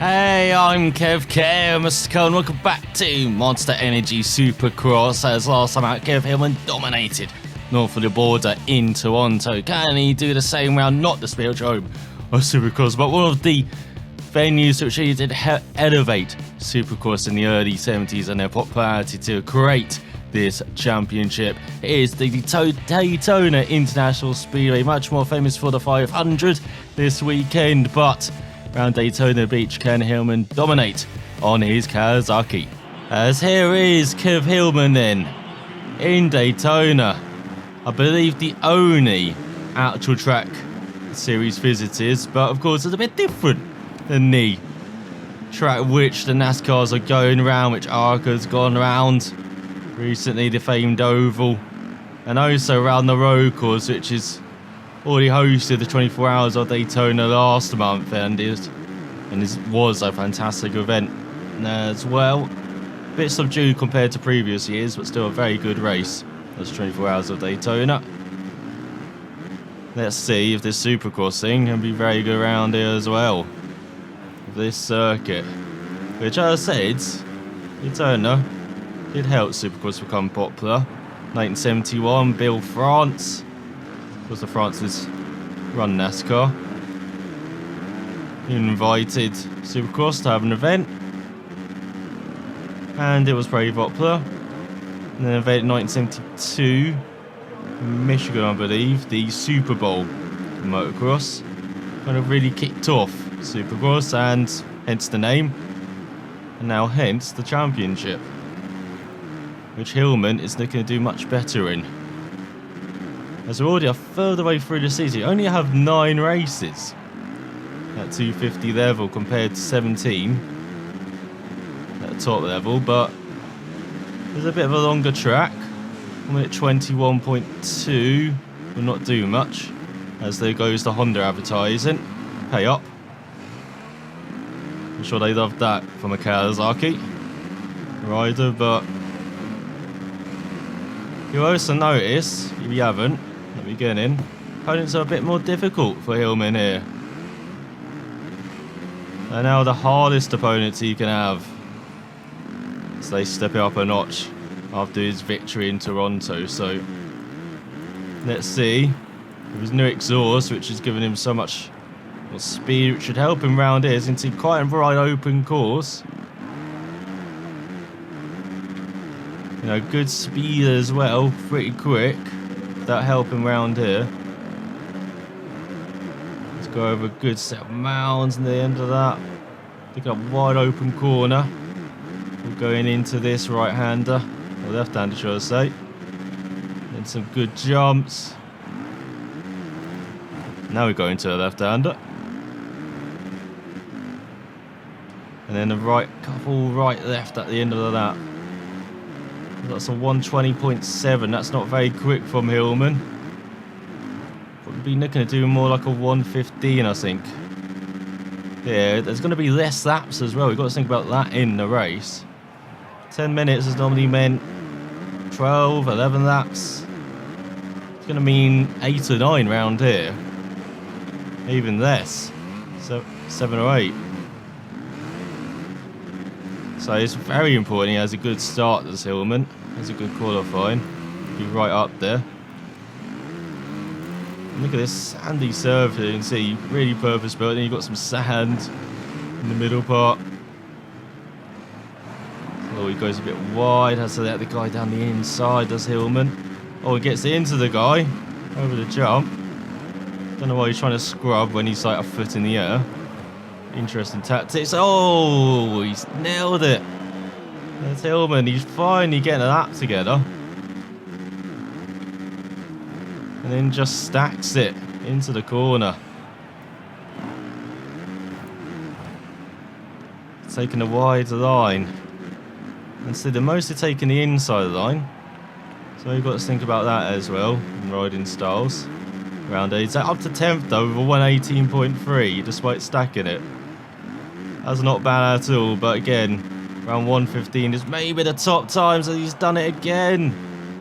Hey, I'm Kev Mr. Cole, and welcome back to Monster Energy Supercross. As last time out, Kev Hillman dominated north of the border in Toronto. Can he do the same round? Not the Speedway of Supercross, but one of the venues which did elevate Supercross in the early 70s and their popularity to create this championship. It is the Daytona International Speedway, much more famous for the 500 this weekend, but around Daytona Beach, can Hillman dominate on his Kawasaki? As here is Kev Hillman then, in Daytona. I believe the only actual track series visitors, but of course it's a bit different than the track which the NASCARs are going around, which ARCA's gone around recently, the famed oval, and also around the road course, which is already hosted the 24 Hours of Daytona last month, and this was a fantastic event as well. A bit subdued compared to previous years, but still a very good race. That's 24 Hours of Daytona. Let's see if this Supercross thing can be very good around here as well. This circuit, which, as I said, Daytona did help Supercross become popular. 1971, Bill France was the France's run NASCAR. He invited Supercross to have an event, and it was very popular. And then an event in 1972 in Michigan, I believe, the Super Bowl motocross kind of really kicked off Supercross, and hence the name, and now hence the championship, which Hillman is looking to do much better in. As we're already a third way through the season, you only have 9 races at 250 level compared to 17 at the top level, but there's a bit of a longer track. I'm at 21.2, will not do much, as there goes the Honda advertising. Pay up. I'm sure they love that from a Kawasaki rider, but you'll also notice, if you haven't, at the beginning, opponents are a bit more difficult for Hillman here. And now the hardest opponents he can have, so they step it up a notch after his victory in Toronto. So let's see, with his new exhaust, which has given him so much speed, which should help him round here, since he's quite a wide open course. You know, good speed as well, pretty quick. That help him round here. Let's go over a good set of mounds near the end of that. Pick up wide open corner. We're going into this right-hander, or left-hander should I say. Then some good jumps. Now we're going to a left-hander. And then a right couple right-left at the end of that. That's a 120.7. That's not very quick from Hillman. Would be looking at doing more like a 115, I think. Yeah, there's going to be less laps as well. We've got to think about that in the race. 10 minutes has normally meant 12, 11 laps. It's going to mean 8 or 9 round here. Even less. So 7 or 8. So it's very important he has a good start, this Hillman. Has a good qualifying. Be right up there. And look at this sandy surface here. You can see really purpose built. Then you've got some sand in the middle part. Oh, he goes a bit wide. Has to let the guy down the inside, does Hillman. Oh, he gets into the guy over the jump. Don't know why he's trying to scrub when he's like a foot in the air. Interesting tactics. Oh, he's nailed it. That's Hillman. He's finally getting a lap together. And then just stacks it into the corner. Taking a wide line. Instead of mostly taking the inside line. So you've got to think about that as well in riding styles. Round 8. Up to 10th though with a 118.3 despite stacking it. That's not bad at all, but again, around 115 is maybe the top times that he's done it again.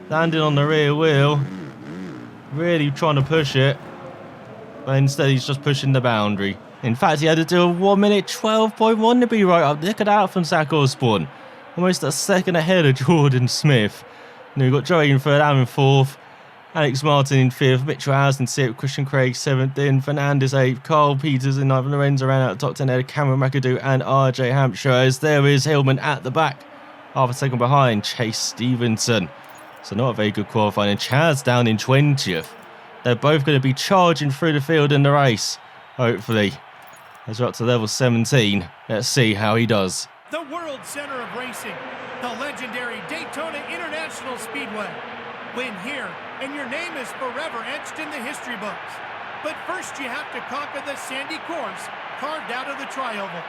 Landing on the rear wheel. Really trying to push it. But instead he's just pushing the boundary. In fact, he had to do a 1 minute 12.1 to be right up. Look at that from Zach Osborne. Almost a second ahead of Jordan Smith. And we've got Joey in third, Adam in fourth. Alex Martin in fifth, Mitchell Howes in sixth, Christian Craig seventh, then Fernandez eighth, Carl Peters in ninth, Lorenzo ran out top 10 ahead of Cameron McAdoo and RJ Hampshire, as there is Hillman at the back, half a second behind Chase Stevenson. So not a very good qualifying, and Chaz down in 20th. They're both going to be charging through the field in the race, hopefully. As we're up to level 17, let's see how he does. The world center of racing, the legendary Daytona International Speedway. Win here, and your name is forever etched in the history books. But first you have to conquer the sandy course carved out of the tri-oval.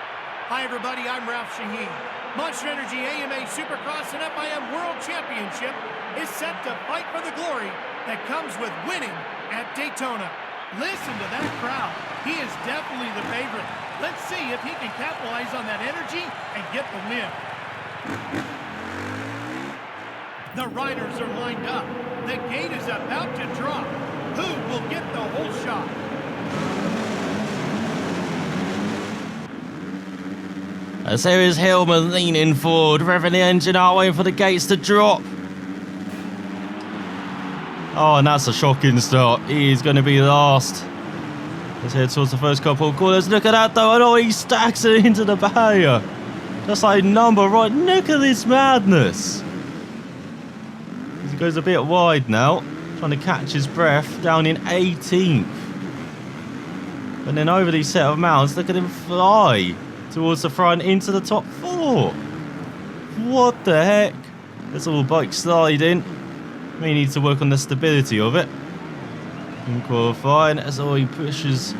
Hi everybody, I'm Ralph Shaheen. Monster Energy AMA Supercross and FIM World Championship is set to fight for the glory that comes with winning at Daytona. Listen to that crowd. He is definitely the favorite. Let's see if he can capitalize on that energy and get the win. The riders are lined up. The gate is about to drop. Who will get the whole shot? As there is Hillman leaning forward, revving the engine out, waiting for the gates to drop. Oh, and that's a shocking start. He is going to be last. Let's head towards the first couple of corners. Look at that though. And oh, he stacks it into the barrier. Just like number right. Look at this madness. He goes a bit wide now, trying to catch his breath, down in 18th. And then over these set of mounts, look at him fly towards the front into the top four. What the heck? This little bike sliding. We need to work on the stability of it. In qualifying, as all he pushes.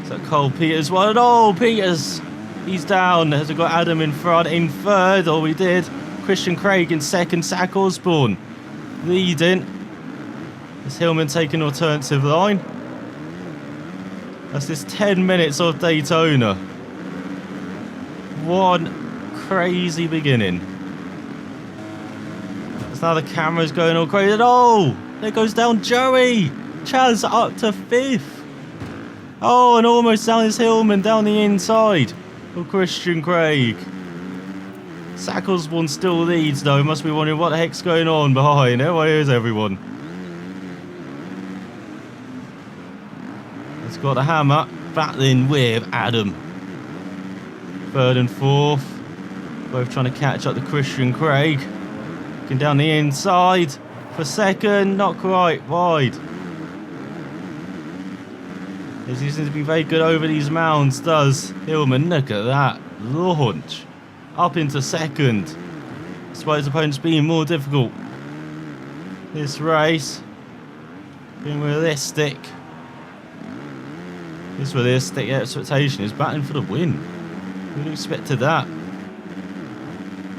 Is that Cole Peters? Well, oh, Peters! He's down. As we've got Adam in front, in third. Oh, we did. Christian Craig in second. Zach Osborne leading. Is Hillman taking alternative line? That's this 10 minutes of Daytona. One crazy beginning. As now the camera's going all crazy. Oh, there goes down Joey. Chaz up to fifth. Oh, and almost down is Hillman down the inside of Christian Craig. Zach Osborne still leads though. Must be wondering what the heck's going on behind. Where is everyone? It's got a hammer battling with Adam. Third and fourth. Both trying to catch up to Christian Craig. Looking down the inside for second. Not quite wide. He seems to be very good over these mounds, does Hillman. Look at that launch. Up into second. Despite his opponents being more difficult. This race. Being realistic. This realistic expectation is battling for the win. Who'd have expected that?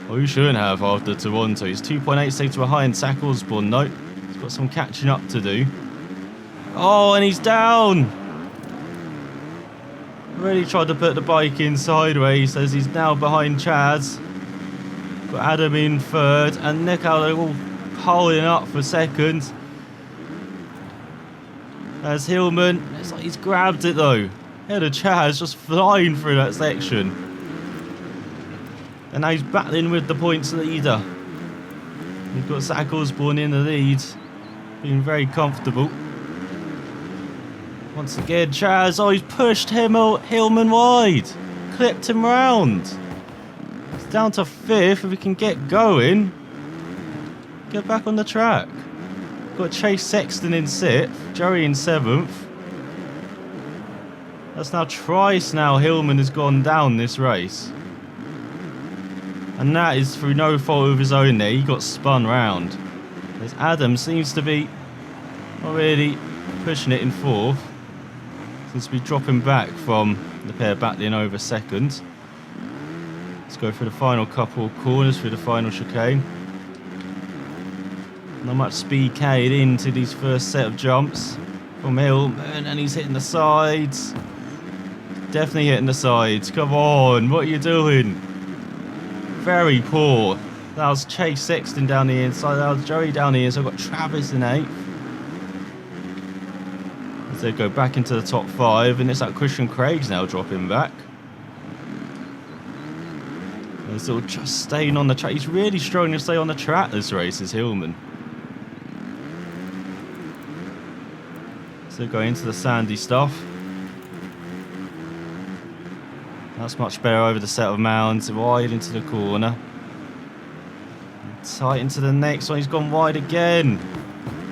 Well, you shouldn't have after Toronto. He's 2.8 seconds behind Zach Osborne. Nope. He's got some catching up to do. Oh, and he's down. Really tried to put the bike in sideways as he's now behind Chaz. Got Adam in third, and look how they're all holding up for second. As Hillman, it's like he's grabbed it though. Head of Chaz just flying through that section. And now he's battling with the points leader. We've got Zach Osborne in the lead, being very comfortable. Once again, Chaz, oh, he's pushed Hillman wide. Clipped him round. It's down to fifth. If we can get going, get back on the track. Got Chase Sexton in sixth, Joey in seventh. That's now twice now Hillman has gone down this race. And that is through no fault of his own there. He got spun round. As Adam seems to be already pushing it in fourth. Seems to be dropping back from the pair battling over second. Let's go through the final couple of corners, through the final chicane. Not much speed carried into these first set of jumps from Hillman, and he's hitting the sides. Definitely hitting the sides. Come on, what are you doing? Very poor. That was Chase Sexton down the inside. That was Joey down the inside. I've got Travis in eighth. So they go back into the top 5, and it's like Christian Craig's now dropping back. They're still just staying on the track. He's really struggling to stay on the track this race, is Hillman. So go into the sandy stuff. That's much better over the set of mounds, wide into the corner. Tight into the next one, he's gone wide again.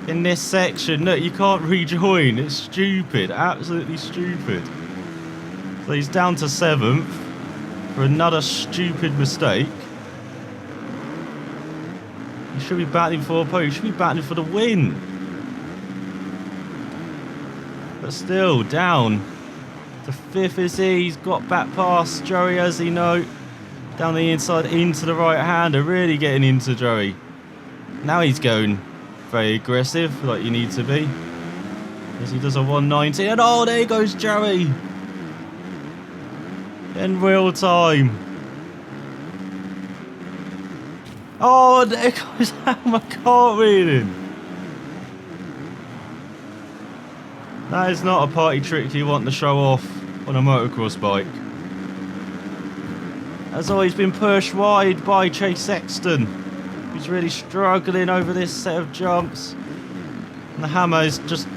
In this section, look, you can't rejoin, it's stupid, absolutely stupid. So he's down to 7th for another stupid mistake. He should be battling for a pole, he should be battling for the win. But still, down to 5th is he. He's got back past Joey, as he know. Down the inside into the right-hander, really getting into Joey. Now he's going very aggressive, like you need to be. As he does a 190, and oh, there goes Joey. In real time. Oh, there goes Hammer cartwheeling. That is not a party trick you want to show off on a motocross bike. Has always been pushed wide by Chase Sexton, who's really struggling over this set of jumps. And the Hammer is just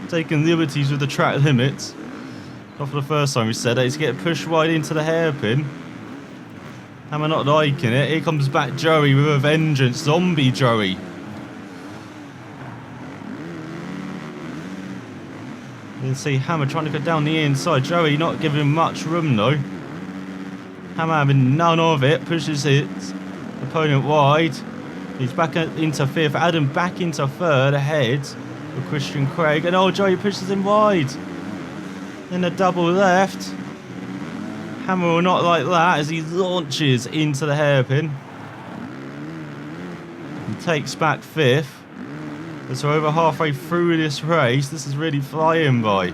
taking liberties with the track limits. Not for the first time we said it, he's getting pushed wide into the hairpin. Hammer not liking it. Here comes back Joey with a vengeance. Zombie Joey. You can see Hammer trying to go down the inside. Joey not giving him much room though. Hammer having none of it. Pushes his opponent wide. He's back into 5th. Adam back into 3rd ahead of Christian Craig. And oh, Joey pushes him wide. Then a double left. Hammer will not like that as he launches into the hairpin. And takes back 5th. So over halfway through this race, this is really flying by.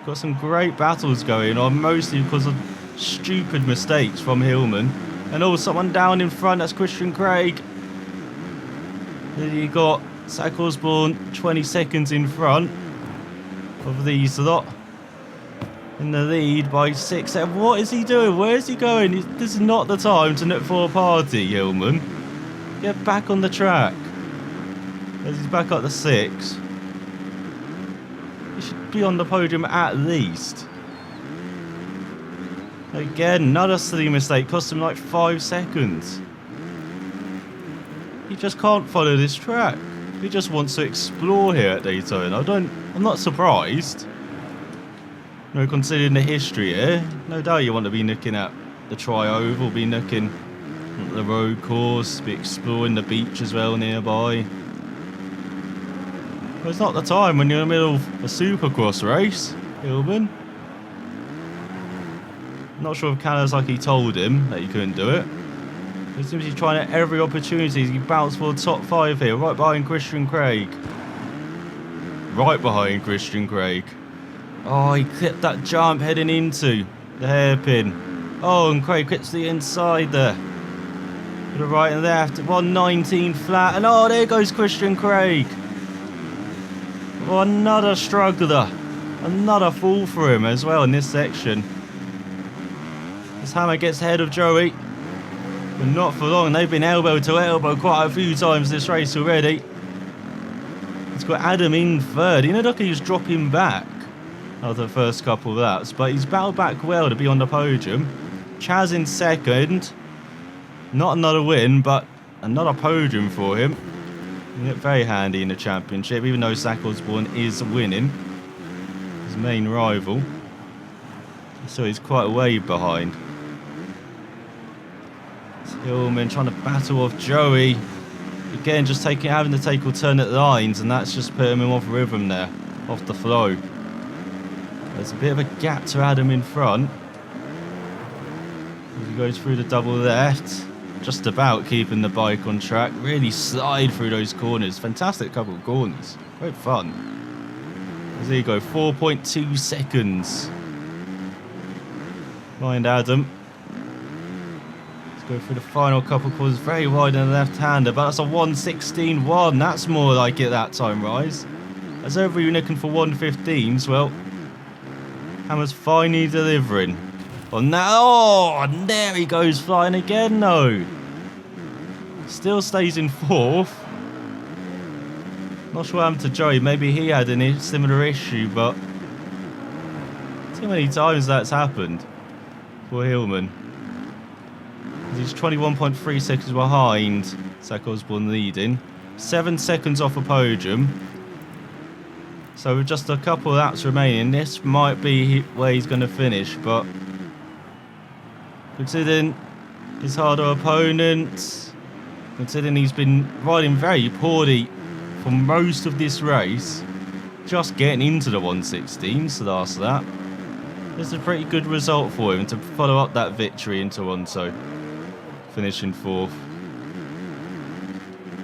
Got some great battles going on, mostly because of stupid mistakes from Hillman. And oh, someone down in front, that's Christian Craig. Then you got Zach Osborne 20 seconds in front of these lot. In the lead by 6. What is he doing? Where is he going? This is not the time to look for a party, Hillman. Get back on the track. As he's back up to 6. He should be on the podium at least. Again, another silly mistake. Cost him like 5 seconds. He just can't follow this track. He just wants to explore here at Daytona. I'm not surprised. No, considering the history here, no doubt you want to be looking at the tri-oval, be looking at the road course, be exploring the beach as well nearby. But it's not the time when you're in the middle of a supercross race, Hillman. Not sure if Kawasaki told him that he couldn't do it. He seems to be trying at every opportunity. He bounced for the top 5 here, right behind Christian Craig. Right behind Christian Craig. Oh, he clipped that jump heading into the hairpin. Oh, and Craig clips the inside there. To the right and left. 119 flat. And oh, there goes Christian Craig. Oh, another struggler. Another fall for him as well in this section. This Hammer gets ahead of Joey. But not for long. They've been elbow to elbow quite a few times this race already. He's got Adam in 3rd. You know, look, he's dropping back after the first couple of laps. But he's battled back well to be on the podium. Chaz in 2nd. Not another win, but another podium for him. Very handy in the championship, even though Zach Osborne is winning. His main rival. So he's quite a way behind. Hillman trying to battle off Joey. Again, just having to take alternate lines, and that's just putting him off rhythm there, off the flow. There's a bit of a gap to Adam in front. As he goes through the double left. Just about keeping the bike on track. Really slide through those corners. Fantastic couple of corners. Great fun. As there you go, 4.2 seconds. Behind Adam. Let's go through the final couple of corners. Very wide on the left-hander, but that's a 1:16.1. That's more like it that time, Rise. As ever, you're looking for 115s. Well, Hammer's finally delivering. Well, now, oh, and there he goes flying again, though. Still stays in 4th. Not sure what happened to Joey. Maybe he had a similar issue, but too many times that's happened for Hillman. He's 21.3 seconds behind Zach Osborne leading. 7 seconds off a podium. So with just a couple of laps remaining, this might be where he's going to finish, but considering his harder opponent, considering he's been riding very poorly for most of this race, just getting into the 116s the last lap, it's a pretty good result for him to follow up that victory in Toronto, finishing 4th.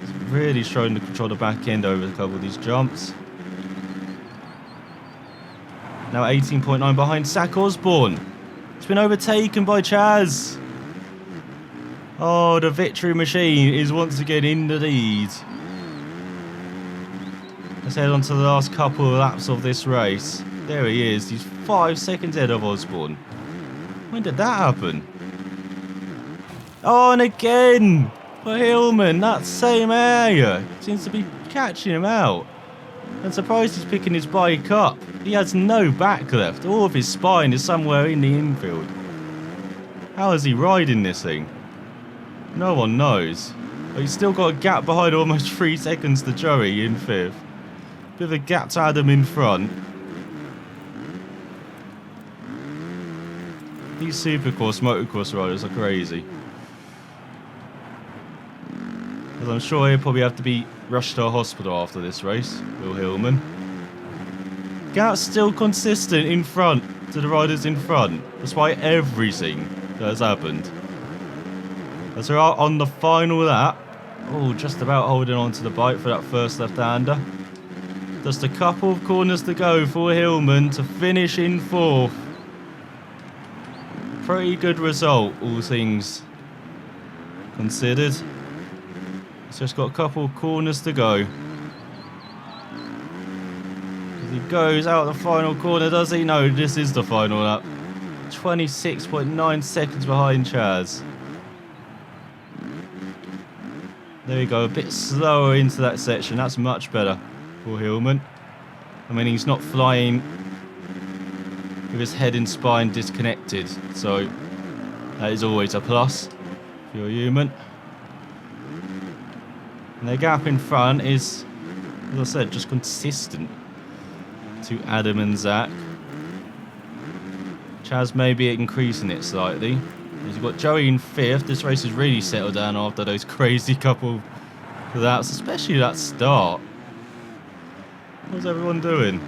He's really showing to control the back end over a couple of these jumps. Now 18.9 behind Zach Osborne. It's been overtaken by Chaz. Oh, the victory machine is once again in the lead. Let's head on to the last couple of laps of this race. There he is. He's 5 seconds ahead of Osborne. When did that happen? Oh, and again for Hillman. That same area seems to be catching him out. I'm surprised he's picking his bike up. He has no back left. All of his spine is somewhere in the infield. How is he riding this thing? No one knows. But he's still got a gap behind, almost 3 seconds to Joey in 5th. Bit of a gap to Adam in front. These supercross, motocross riders are crazy. As I'm sure he'll probably have to be rushed to a hospital after this race, Will Hillman. Gap's still consistent in front to the riders in front, despite everything that has happened. As we're out on the final lap, oh, just about holding on to the bike for that first left-hander. Just a couple of corners to go for Hillman to finish in 4th. Pretty good result, all things considered. He's just got a couple of corners to go. As he goes out the final corner, does he? No, this is the final lap. 26.9 seconds behind Chaz. There we go, a bit slower into that section. That's much better for Hillman. I mean, he's not flying with his head and spine disconnected, so that is always a plus if you're human. And the gap in front is, as I said, just consistent to Adam and Zach. Chaz may be increasing it slightly. He's got Joey in 5th. This race has really settled down after those crazy couple of laps, especially that start. What's everyone doing?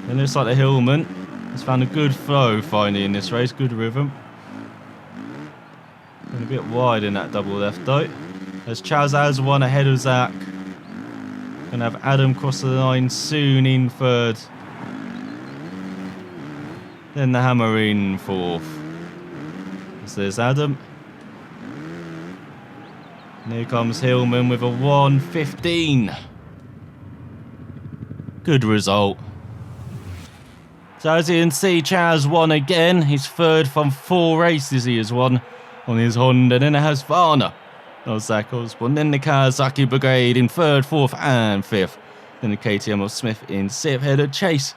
It looks like the Hillman has found a good flow finally in this race, good rhythm. Going a bit wide in that double left though. As Chaz has one ahead of Zach. Going to have Adam cross the line soon in 3rd. Then the Hammer in 4th. So there's Adam. And here comes Hillman with a 1:15. Good result. So as you can see, Chaz won again. His 3rd from 4 races he has won on his Honda. Then it has Varna. Of Zach Osborne. Then the Kawasaki Brigade in 3rd, 4th and 5th. Then the KTM of Smith in 6th. Head of Chase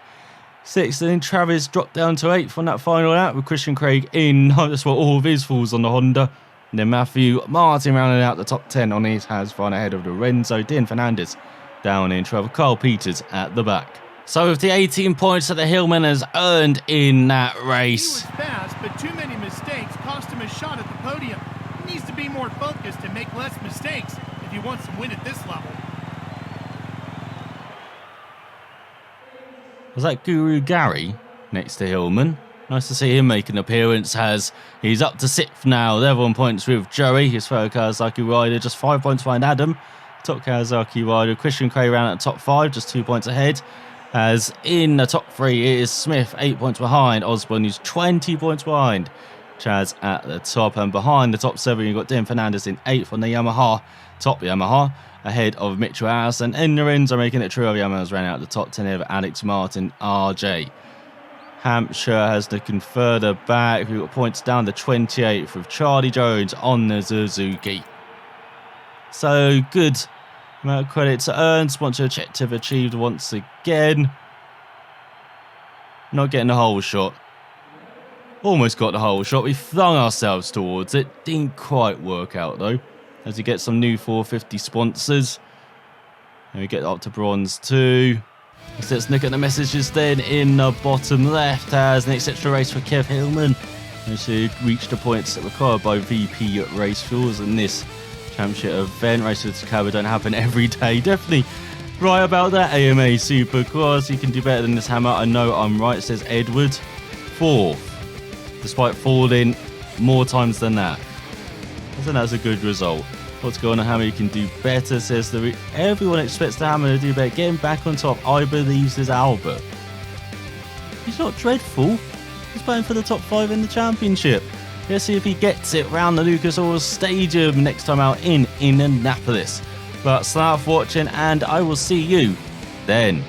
6th. And then Travis dropped down to 8th on that final lap with Christian Craig in. That's what all of his falls on the Honda. And then Matthew Martin rounding out the top 10 on his has Varna ahead of Lorenzo. Dean Fernandez down in 12th. Carl Peters at the back. So with the 18 points that the Hillman has earned in that race. He was fast, but too many mistakes cost him a shot at the podium. He needs to be more focused and make less mistakes if he wants to win at this level. Was that Guru Gary next to Hillman? Nice to see him make an appearance as he's up to 6th now. Level on points with Joey, his fellow Kawasaki rider, just 5 points behind Adam. Top Kawasaki rider Christian Cray round at the top 5, just 2 points ahead. As in the top 3 it is Smith, 8 points behind. Osborne is 20 points behind. Chaz at the top, and behind the top 7 you've got Dan Fernandez in 8th on the Yamaha, top Yamaha, ahead of Mitchell Allison. And the Rins are making it true of Yamaha's ran out the top 10 of Alex Martin, RJ. Hampshire has looking further back. We've got points down to 28th with Charlie Jones on the Suzuki. So good amount of credit to earn. Sponsor objective achieved once again. Not getting the whole shot. Almost got the whole shot. We flung ourselves towards it. Didn't quite work out though. As we get some new 450 sponsors. And we get up to bronze 2. Let's look at the messages then in the bottom left. As next extra race for Kev Hillman. And should reach the points that required by VP Race Fuels in this championship event. Races to Cabo don't happen every day. Definitely right about that AMA Supercross. You can do better than this, Hammer. I know I'm right, says Edward. 4th. Despite falling more times than that. I think that's a good result. What's going on, Hammer? You can do better, says the everyone expects the Hammer to do better. Getting back on top, I believe, says Albert. He's not dreadful. He's playing for the top 5 in the championship. Let's see if he gets it round the Lucas Oil Stadium next time out in Indianapolis. But start watching, and I will see you then.